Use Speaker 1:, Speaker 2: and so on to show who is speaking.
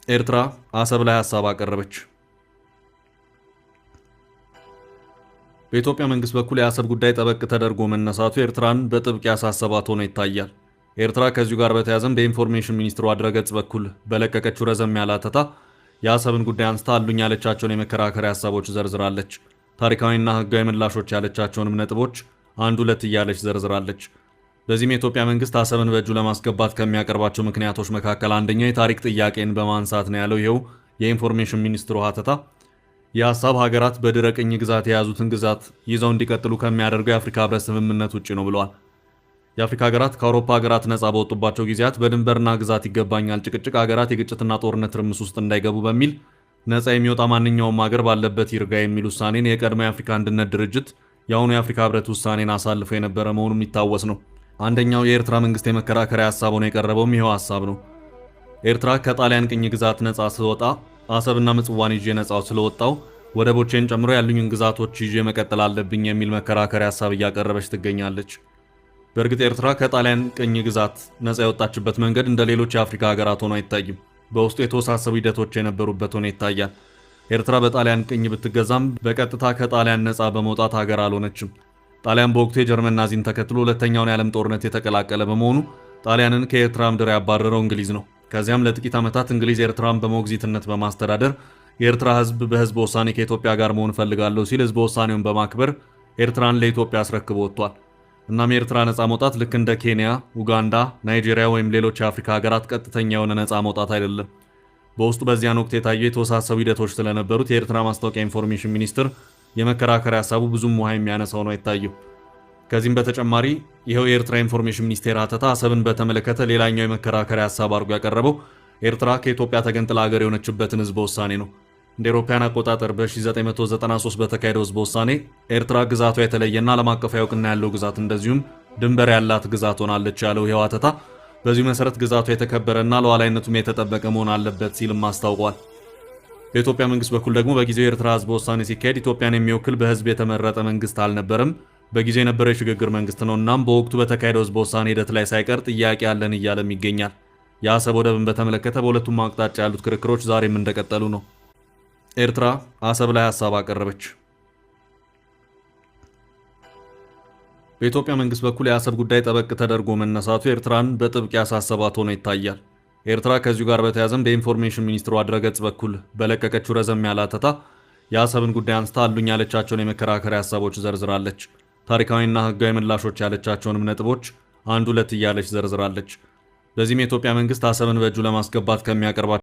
Speaker 1: ኤርትራ አሰብ ላይ ሀሳብ አቀረበች። በኢትዮጵያ መንግስት በኩል የአሰብ ጉዳይ ጠበቅ ተደርጎ መነሳቱ ኤርትራን በጥብቅ ያሳሰባት ሆኖ ይታያል። ኤርትራ ከዚሁ ጋር በተያያዘም በኢንፎርሜሽን ሚኒስትሯ ድረገጽ በኩል በለቀቀችው ረዘም ያለ አተታ የአሰብን ጉዳይ አንስታ አሉኝ ያለቻቸውን የመከራከሪያ ሀሳቦች ዘርዝራለች። ታሪካዊና ህጋዊ ምላሾች ያለቻቸውንም ነጥቦች አንድ ሁለት እያለች ዘርዝራለች። በዚህም የኢትዮጵያ መንግስት አሰብን በእጁ ለማስገባት ከሚያቀርባቸው ምክንያቶች መካከል አንደኛው የታሪክ ጥያቄን በማንሳት ነው ያለው ይኸው የኢንፎርሜሽን ሚኒስትሩ ሀተታ። የሀሳብ ሀገራት በድረ ቅኝ ግዛት የያዙትን ግዛት ይዘው እንዲቀጥሉ ከሚያደርገው የአፍሪካ ህብረት ስምምነት ውጭ ነው ብለዋል። የአፍሪካ ሀገራት ከአውሮፓ ሀገራት ነጻ በወጡባቸው ጊዜያት በድንበርና ግዛት ይገባኛል ጭቅጭቅ ሀገራት የግጭትና ጦርነት ትርምስ ውስጥ እንዳይገቡ በሚል ነጻ የሚወጣ ማንኛውም ሀገር ባለበት ይርጋ የሚል ውሳኔን የቀድሞ የአፍሪካ አንድነት ድርጅት የአሁኑ የአፍሪካ ህብረት ውሳኔን አሳልፎ የነበረ መሆኑ የሚታወስ ነው። አንደኛው የኤርትራ መንግስት የመከራከሪያ ሀሳብ ሆኖ የቀረበውም ይኸው ሀሳብ ነው። ኤርትራ ከጣሊያን ቅኝ ግዛት ነጻ ስወጣ አሰብና ምጽዋን ይዤ ነጻው ስለወጣው ወደቦቼን ጨምሮ ያሉኝን ግዛቶች ይዤ መቀጠል አለብኝ የሚል መከራከሪያ ሀሳብ እያቀረበች ትገኛለች። በእርግጥ ኤርትራ ከጣሊያን ቅኝ ግዛት ነጻ የወጣችበት መንገድ እንደ ሌሎች የአፍሪካ ሀገራት ሆኖ አይታይም። በውስጡ የተወሳሰቡ ሂደቶች የነበሩበት ሆኖ ይታያል። ኤርትራ በጣሊያን ቅኝ ብትገዛም በቀጥታ ከጣሊያን ነጻ በመውጣት ሀገር አልሆነችም። ጣሊያን በወቅቱ የጀርመን ናዚን ተከትሎ ሁለተኛውን የዓለም ጦርነት የተቀላቀለ በመሆኑ ጣሊያንን ከኤርትራ ምድር ያባረረው እንግሊዝ ነው። ከዚያም ለጥቂት ዓመታት እንግሊዝ ኤርትራን በሞግዚትነት በማስተዳደር የኤርትራ ህዝብ በህዝብ ውሳኔ ከኢትዮጵያ ጋር መሆን ፈልጋለሁ ሲል ህዝብ ውሳኔውን በማክበር ኤርትራን ለኢትዮጵያ አስረክቦ ወጥቷል። እናም የኤርትራ ነጻ መውጣት ልክ እንደ ኬንያ፣ ኡጋንዳ፣ ናይጄሪያ ወይም ሌሎች የአፍሪካ ሀገራት ቀጥተኛ የሆነ ነጻ መውጣት አይደለም። በውስጡ በዚያን ወቅት የታዩ የተወሳሰቡ ሂደቶች ስለነበሩት የኤርትራ ማስታወቂያ ኢንፎርሜሽን ሚኒስትር የመከራከሪያ ሀሳቡ ብዙም ውሃ የሚያነሳው ነው አይታየው። ከዚህም በተጨማሪ ይኸው የኤርትራ ኢንፎርሜሽን ሚኒስቴር ሀተታ አሰብን በተመለከተ ሌላኛው የመከራከሪያ ሀሳብ አድርጎ ያቀረበው ኤርትራ ከኢትዮጵያ ተገንጥላ ሀገር የሆነችበትን ህዝበ ውሳኔ ነው። እንደ አውሮፓውያን አቆጣጠር በ1993 በተካሄደው ህዝበ ውሳኔ ኤርትራ ግዛቷ የተለየና ዓለም አቀፋዊ እውቅና ያለው ግዛት እንደዚሁም ድንበር ያላት ግዛት ሆናለች ያለው ይኸው ሀተታ በዚሁ መሰረት ግዛቷ የተከበረና ሉዓላዊነቱም የተጠበቀ መሆን አለበት ሲልም አስታውቋል። በኢትዮጵያ መንግስት በኩል ደግሞ በጊዜው የኤርትራ ህዝበ ውሳኔ ሲካሄድ ኢትዮጵያን የሚወክል በህዝብ የተመረጠ መንግስት አልነበረም። በጊዜው የነበረው የሽግግር መንግስት ነው። እናም በወቅቱ በተካሄደው ህዝበ ውሳኔ ሂደት ላይ ሳይቀር ጥያቄ አለን እያለም ይገኛል። የአሰብ ወደብን በተመለከተ በሁለቱም አቅጣጫ ያሉት ክርክሮች ዛሬም እንደቀጠሉ ነው። ኤርትራ አሰብ ላይ ሀሳብ አቀረበች። በኢትዮጵያ መንግስት በኩል የአሰብ ጉዳይ ጠበቅ ተደርጎ መነሳቱ ኤርትራን በጥብቅ ያሳሰባት ሆኖ ይታያል። ኤርትራ ከዚሁ ጋር በተያያዘም በኢንፎርሜሽን ሚኒስትሯ ድረገጽ በኩል በለቀቀችው ረዘም ያለ አተታ የአሰብን ጉዳይ አንስታ አሉኝ ያለቻቸውን የመከራከሪያ ሀሳቦች ዘርዝራለች። ታሪካዊና ህጋዊ ምላሾች ያለቻቸውንም ነጥቦች አንድ ሁለት እያለች ዘርዝራለች። በዚህም የኢትዮጵያ መንግስት አሰብን በእጁ ለማስገባት ከሚያቀርባቸው